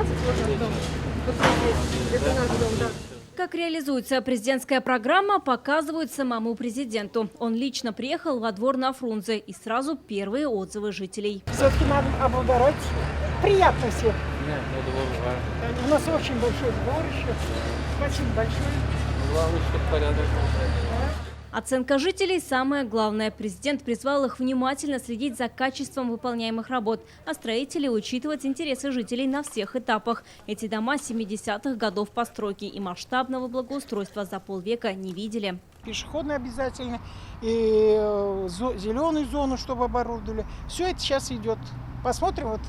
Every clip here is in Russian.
15 вот наш дом. Вот здесь. Это наш дом, да. Как реализуется президентская программа, показывают самому президенту. Он лично приехал во двор на Фрунзе и сразу первые отзывы жителей. Все-таки надо облагородить. Приятно всем. У нас очень большой двор еще. Спасибо большое. Главное, чтобы порядок был. Оценка жителей – самое главное. Президент призвал их внимательно следить за качеством выполняемых работ, а строители учитывать интересы жителей на всех этапах. Эти дома 70-х годов постройки и масштабного благоустройства за полвека не видели. Пешеходные обязательно, и зеленую зону, чтобы оборудовали. Все это сейчас идет. Посмотрим, вот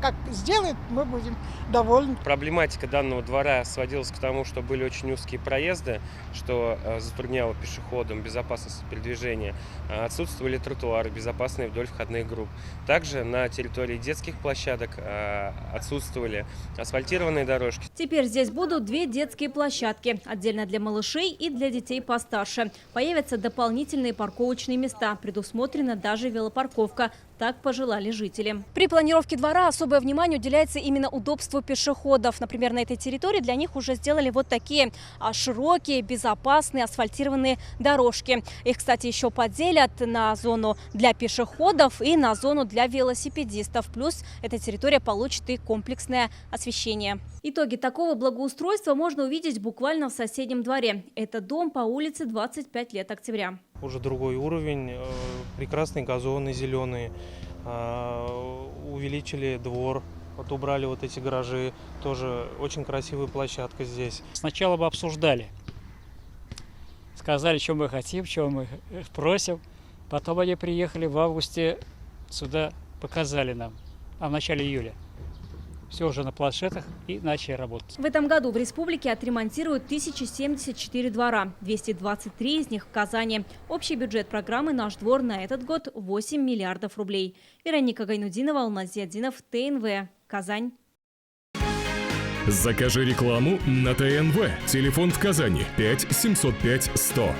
как сделает, мы будем довольны. Проблематика данного двора сводилась к тому, что были очень узкие проезды, что затрудняло пешеходам безопасность передвижения. Отсутствовали тротуары, безопасные вдоль входных групп. Также на территории детских площадок отсутствовали асфальтированные дорожки. Теперь здесь будут 2 детские площадки, отдельно для малышей и для детей постарше. Появятся дополнительные парковочные места, предусмотрена даже велопарковка. Так пожелали жители. При планировке двора особое внимание уделяется именно удобству пешеходов. Например, на этой территории для них уже сделали вот такие широкие, безопасные асфальтированные дорожки. Их, кстати, еще поделят на зону для пешеходов и на зону для велосипедистов. Плюс эта территория получит и комплексное освещение. Итоги такого благоустройства можно увидеть буквально в соседнем дворе. Это дом по улице 25 лет Октября. Уже другой уровень, прекрасные газоны зеленые, увеличили двор, вот убрали вот эти гаражи, тоже очень красивая площадка здесь. Сначала бы обсуждали, сказали, что мы хотим, что мы просим, потом они приехали в августе сюда, показали нам, в начале июля. Все уже на планшетах и начали работать. В этом году в республике отремонтируют 1074 двора, 223 из них в Казани. Общий бюджет программы «Наш двор» на этот год – 8 миллиардов рублей. Вероника Гайнудинова, Алмаз Зиадинов, ТНВ, Казань. Закажи рекламу на ТНВ. Телефон в Казани 5 705 100.